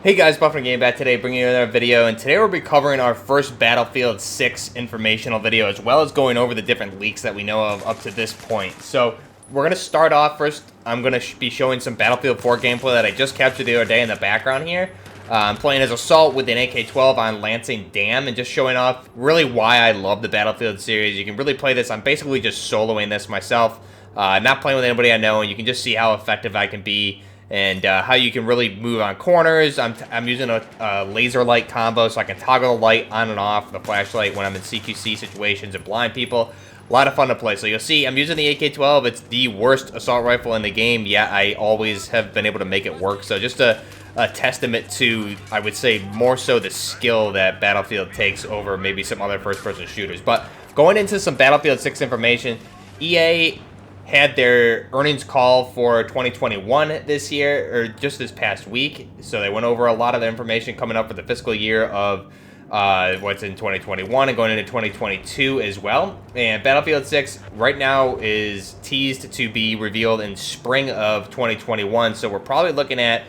Hey guys, Buffalo Game back today, bringing you another video, and today we'll be covering our first Battlefield 6 informational video, as well as going over the different leaks that we know of up to this point. So, we're going to start off first. I'm going to be showing some Battlefield 4 gameplay that I just captured the other day in the background here. I'm playing as Assault with an AK-12 on Lansing Dam, and just showing off really why I love the Battlefield series. You can really play this. I'm basically just soloing this myself, not playing with anybody I know, and you can just see how effective I can be. And how you can really move on corners. I'm using a laser light combo, so I can toggle the light on and off the flashlight when I'm in CQC situations and blind people. A lot of fun to play. So you'll see I'm using the AK-12. It's the worst assault rifle in the game, yet I always have been able to make it work. So just a testament to, I would say, more so the skill that Battlefield takes over maybe some other first-person shooters. But going into some Battlefield 6 information, EA had their earnings call for 2021 this year, or just this past week. So they went over a lot of the information coming up for the fiscal year of what's in 2021 and going into 2022 as well. And Battlefield 6 right now is teased to be revealed in spring of 2021. So we're probably looking at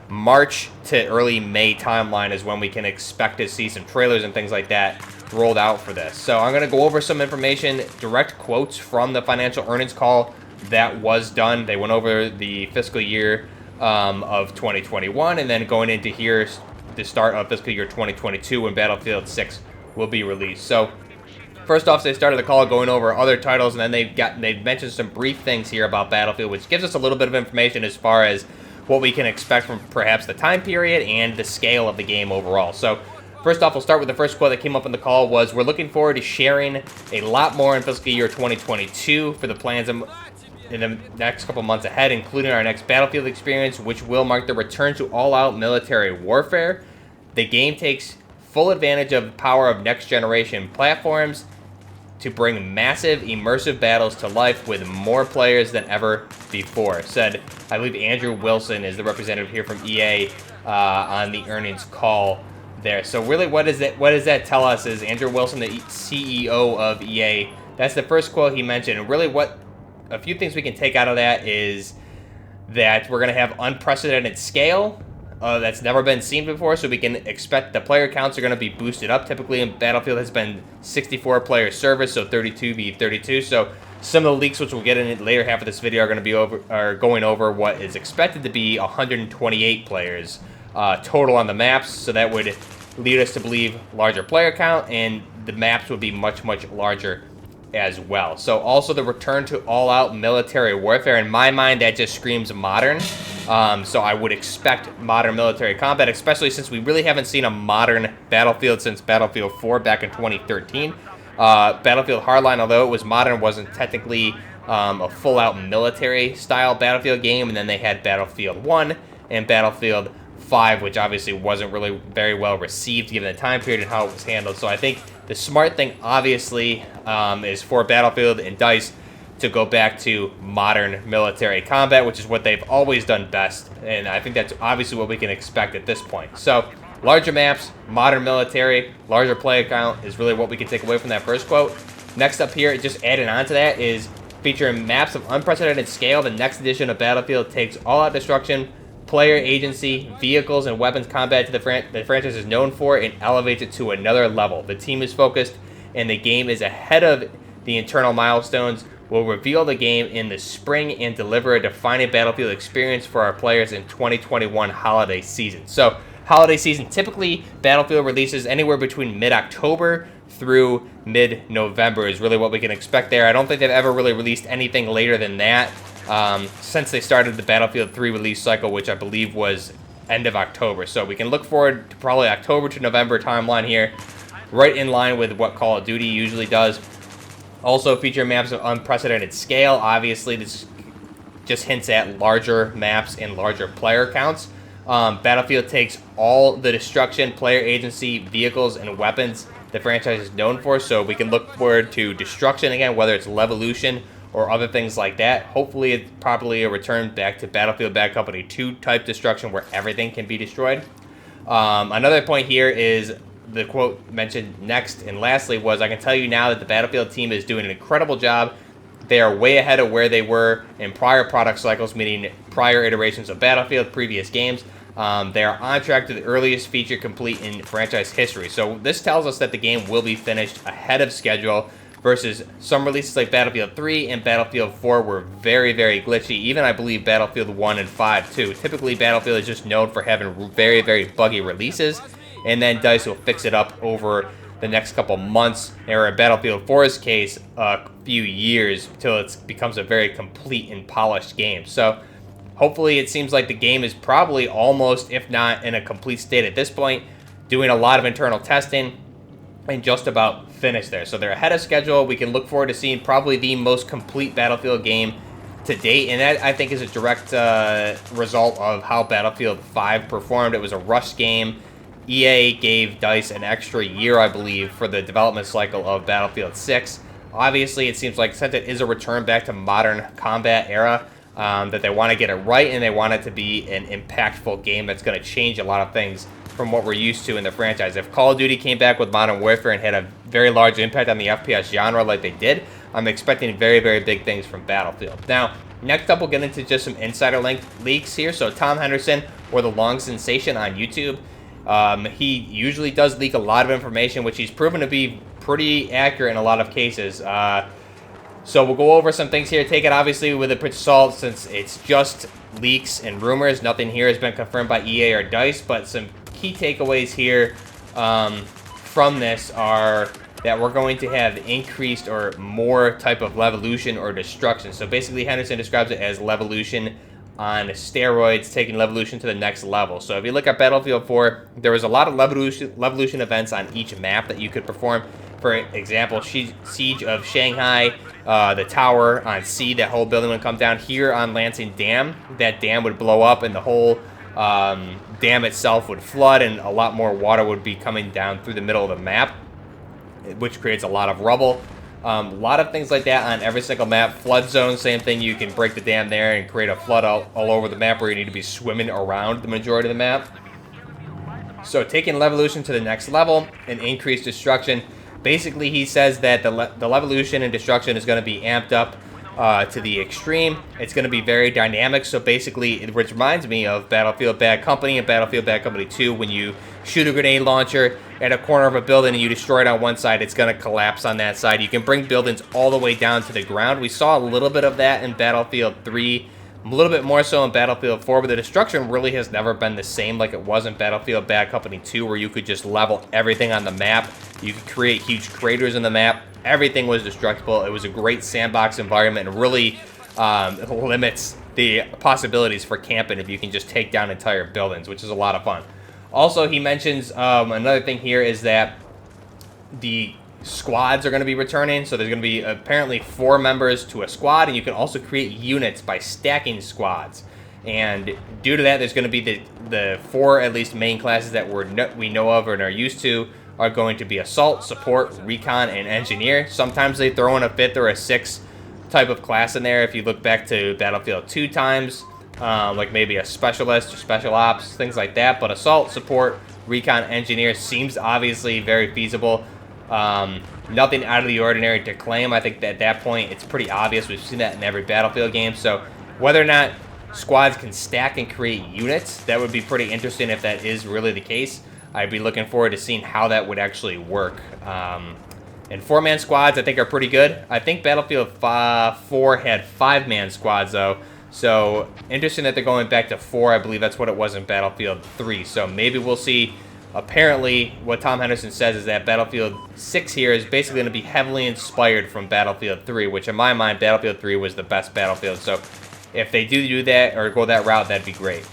March to early May timeline is when we can expect to see some trailers and things like that rolled out for this. So I'm going to go over some information, direct quotes from the financial earnings call that was done. They went over the fiscal year of 2021, and then going into here, the start of fiscal year 2022 when Battlefield 6 will be released. So first off, they started the call going over other titles, and then they mentioned some brief things here about Battlefield, which gives us a little bit of information as far as what we can expect from perhaps the time period and the scale of the game overall. So first off, we'll start with the first quote that came up in the call was, "We're looking forward to sharing a lot more in fiscal year 2022 for the plans in the next couple months ahead, including our next Battlefield experience, which will mark the return to all-out military warfare. The game takes full advantage of the power of next-generation platforms to bring massive, immersive battles to life with more players than ever before," said, I believe Andrew Wilson is the representative here from EA on the earnings call there. So really, what does that tell us is Andrew Wilson, the CEO of EA, that's the first quote he mentioned. And really a few things we can take out of that is that we're going to have unprecedented scale that's never been seen before, so we can expect the player counts are going to be boosted up. Typically in Battlefield has been 64 player service, so 32v32. So some of the leaks, which we'll get in the later half of this video, are going over what is expected to be 128 players total on the maps. So that would lead us to believe larger player count, and the maps would be much, much larger as well. So also the return to all-out military warfare. In my mind, that just screams modern. So I would expect modern military combat, especially since we really haven't seen a modern Battlefield since Battlefield 4 back in 2013. Battlefield Hardline, although it was modern, wasn't technically a full-out military-style Battlefield game. And then they had Battlefield 1 and Battlefield 5, which obviously wasn't really very well received given the time period and how it was handled. So I think the smart thing, obviously, is for Battlefield and DICE to go back to modern military combat, which is what they've always done best. And I think that's obviously what we can expect at this point. So larger maps, modern military, larger player count is really what we can take away from that first quote. Next up here, just adding on to that, is featuring maps of unprecedented scale. The next edition of Battlefield takes all-out destruction, player agency, vehicles, and weapons combat to the franchise is known for, and elevates it to another level. The team is focused, and the game is ahead of the internal milestones. We'll reveal the game in the spring and deliver a defining Battlefield experience for our players in 2021 holiday season. So, holiday season, typically Battlefield releases anywhere between mid-October through mid-November is really what we can expect there. I don't think they've ever really released anything later than that since they started the Battlefield 3 release cycle, which I believe was end of October. So we can look forward to probably October to November timeline here, right in line with what Call of Duty usually does. Also feature maps of unprecedented scale. Obviously, this just hints at larger maps and larger player counts. Battlefield takes all the destruction, player agency, vehicles, and weapons the franchise is known for, so we can look forward to destruction again, whether it's Levolution or other things like that. Hopefully it's probably a return back to Battlefield Bad Company 2 type destruction where everything can be destroyed. Another point here is the quote mentioned next and lastly was, "I can tell you now that the Battlefield team is doing an incredible job. They are way ahead of where they were in prior product cycles, meaning prior iterations of Battlefield, previous games. They are on track to the earliest feature complete in franchise history. So this tells us that the game will be finished ahead of schedule, versus some releases like Battlefield 3 and Battlefield 4 were very, very glitchy. Even, I believe, Battlefield 1 and 5, too. Typically, Battlefield is just known for having very, very buggy releases, and then DICE will fix it up over the next couple months, or in Battlefield 4's case, a few years, till it becomes a very complete and polished game. So hopefully it seems like the game is probably almost, if not in a complete state at this point, doing a lot of internal testing, and just about finished there. So they're ahead of schedule. We can look forward to seeing probably the most complete Battlefield game to date, and that, I think, is a direct result of how Battlefield 5 performed. It was a rushed game. EA gave DICE an extra year, I believe, for the development cycle of Battlefield 6. Obviously, it seems like, since it is a return back to modern combat era, that they want to get it right, and they want it to be an impactful game that's going to change a lot of things from what we're used to in the franchise. If Call of Duty came back with Modern Warfare and had a very large impact on the FPS genre like they did, I'm expecting very, very big things from Battlefield. Now, next up, we'll get into just some insider leaks here. So Tom Henderson, or the Long Sensation on YouTube, he usually does leak a lot of information, which he's proven to be pretty accurate in a lot of cases. So we'll go over some things here. Take it, obviously, with a pinch of salt, since it's just leaks and rumors. Nothing here has been confirmed by EA or DICE, but some key takeaways here from this are that we're going to have increased or more type of levolution or destruction. So basically, Henderson describes it as levolution on steroids, taking levolution to the next level. So if you look at Battlefield 4, there was a lot of levolution events on each map that you could perform. For example, Siege of Shanghai, the tower on C, that whole building would come down. Here on Lansing Dam, that dam would blow up, and the whole dam itself would flood, and a lot more water would be coming down through the middle of the map, which creates a lot of rubble. A lot of things like that on every single map. Flood zone, same thing. You can break the dam there and create a flood all over the map, where you need to be swimming around the majority of the map. So taking levolution to the next level and increased destruction. Basically, he says that the levolution and destruction is going to be amped up to the extreme. It's going to be very dynamic. So basically, which reminds me of Battlefield Bad Company and Battlefield Bad Company 2, when you shoot a grenade launcher at a corner of a building and you destroy it on one side, it's going to collapse on that side. You can bring buildings all the way down to the ground. We saw a little bit of that in Battlefield 3, a little bit more so in Battlefield 4, but the destruction really has never been the same like it was in Battlefield Bad Company 2, where you could just level everything on the map. You could create huge craters in the map. Everything was destructible. It was a great sandbox environment, and really limits the possibilities for camping if you can just take down entire buildings, which is a lot of fun. Also, he mentions another thing here is that the squads are going to be returning. So there's going to be apparently 4 members to a squad, and you can also create units by stacking squads. And due to that, there's going to be the 4 at least main classes that we know of and are used to are going to be Assault, Support, Recon, and Engineer. Sometimes they throw in a 5th or a 6th type of class in there. If you look back to Battlefield 2 times, like maybe a Specialist or Special Ops, things like that. But Assault, Support, Recon, Engineer seems obviously very feasible. Nothing out of the ordinary to claim. I think that at that point, it's pretty obvious. We've seen that in every Battlefield game. So whether or not squads can stack and create units, that would be pretty interesting if that is really the case. I'd be looking forward to seeing how that would actually work. And 4-man squads, I think, are pretty good. I think Battlefield 4 had 5-man squads, though. So interesting that they're going back to 4. I believe that's what it was in Battlefield 3. So maybe we'll see. Apparently, what Tom Henderson says is that Battlefield 6 here is basically going to be heavily inspired from Battlefield 3, which in my mind, Battlefield 3 was the best Battlefield. So if they do that or go that route, that'd be great.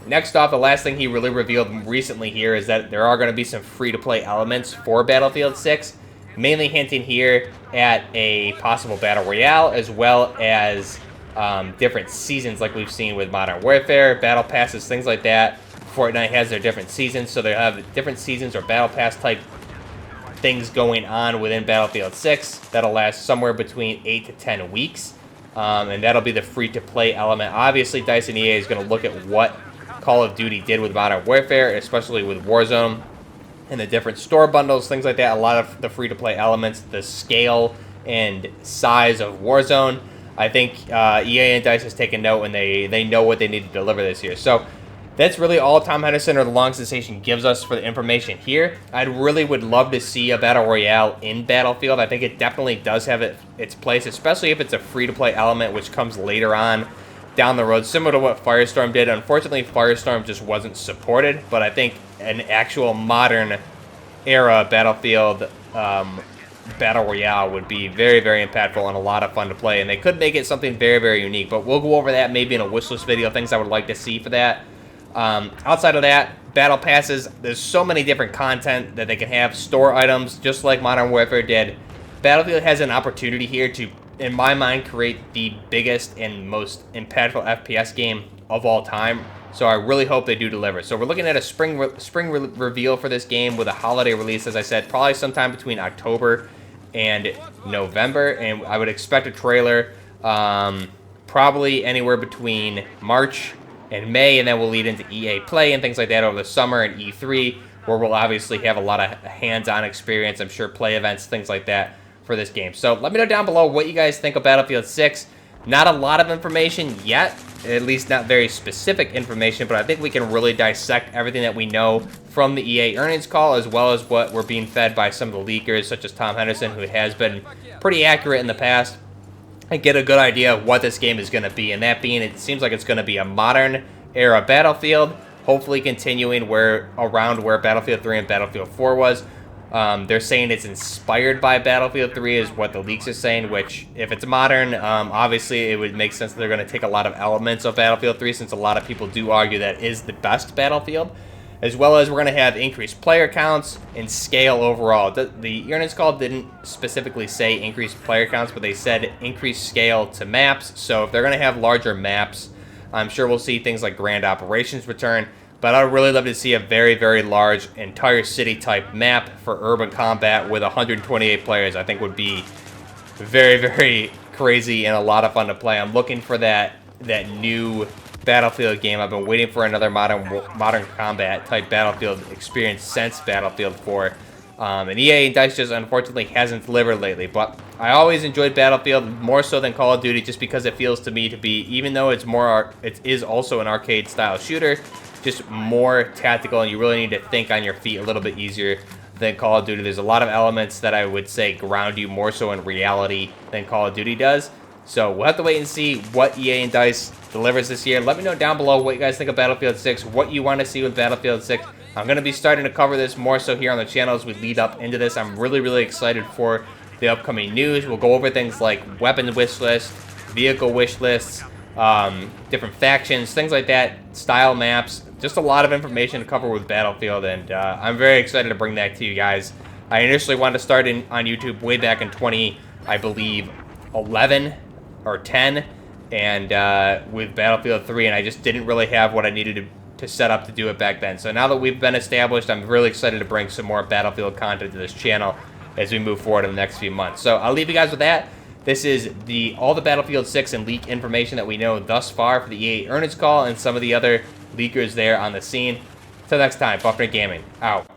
Next off, the last thing he really revealed recently here is that there are going to be some free-to-play elements for Battlefield 6, mainly hinting here at a possible Battle Royale, as well as different seasons like we've seen with Modern Warfare, Battle Passes, things like that. Fortnite has their different seasons, so they have different seasons or Battle Pass type things going on within Battlefield 6 that'll last somewhere between 8 to 10 weeks, and that'll be the free-to-play element. Obviously, DICE and EA is going to look at what Call of Duty did with Modern Warfare, especially with Warzone and the different store bundles, things like that. A lot of the free-to-play elements, the scale and size of Warzone. I think EA and DICE has taken note, and they know what they need to deliver this year. So that's really all Tom Henderson or the Long Sensation gives us for the information here. I really would love to see a Battle Royale in Battlefield. I think it definitely does have its place, especially if it's a free-to-play element, which comes later on down the road, similar to what Firestorm did. Unfortunately, Firestorm just wasn't supported, but I think an actual modern era Battlefield Battle Royale would be very, very impactful and a lot of fun to play, and they could make it something very, very unique, but we'll go over that maybe in a wish list video, things I would like to see for that. Outside of that, battle passes, there's so many different content that they can have, store items, just like Modern Warfare did. Battlefield has an opportunity here to, in my mind, create the biggest and most impactful FPS game of all time. So I really hope they do deliver. So we're looking at a spring reveal for this game with a holiday release, as I said, probably sometime between October and November. And I would expect a trailer probably anywhere between March and May, and then we'll lead into EA Play and things like that over the summer and E3, where we'll obviously have a lot of hands-on experience, I'm sure play events, things like that for this game. So let me know down below what you guys think of Battlefield 6. Not a lot of information yet, at least not very specific information, but I think we can really dissect everything that we know from the EA earnings call, as well as what we're being fed by some of the leakers, such as Tom Henderson, who has been pretty accurate in the past, and get a good idea of what this game is going to be. And that being, it seems like it's going to be a modern era Battlefield, hopefully continuing around where Battlefield 3 and Battlefield 4 was. They're saying it's inspired by Battlefield 3 is what the leaks are saying, which if it's modern, obviously it would make sense that they're going to take a lot of elements of Battlefield 3, since a lot of people do argue that is the best Battlefield. As well as we're going to have increased player counts and scale overall. The earnings call didn't specifically say increased player counts, but they said increased scale to maps. So if they're going to have larger maps, I'm sure we'll see things like Grand Operations return. But I'd really love to see a very, very large entire city-type map for urban combat with 128 players. I think would be very, very crazy and a lot of fun to play. I'm looking for that new Battlefield game. I've been waiting for another modern combat type Battlefield experience since Battlefield 4. And EA and DICE just unfortunately hasn't delivered lately. But I always enjoyed Battlefield more so than Call of Duty, just because it feels to me to be, even though it is also an arcade style shooter, just more tactical, and you really need to think on your feet a little bit easier than Call of Duty. There's a lot of elements that I would say ground you more so in reality than Call of Duty does. So we'll have to wait and see what EA and DICE delivers this year. Let me know down below what you guys think of Battlefield 6, what you want to see with Battlefield 6. I'm going to be starting to cover this more so here on the channel as we lead up into this. I'm really, really excited for the upcoming news. We'll go over things like weapon wish lists, vehicle wish lists, different factions, things like that, style maps, just a lot of information to cover with Battlefield, and I'm very excited to bring that to you guys. I initially wanted to start on YouTube way back in I believe 11 or 10, and with Battlefield 3, and I just didn't really have what I needed to set up to do it back then. So now that we've been established, I'm really excited to bring some more Battlefield content to this channel as we move forward in the next few months. So I'll leave you guys with that. This is all the Battlefield 6 and leak information that we know thus far for the EA earnings call and some of the other leakers there on the scene. Till next time, Buffner Gaming, out.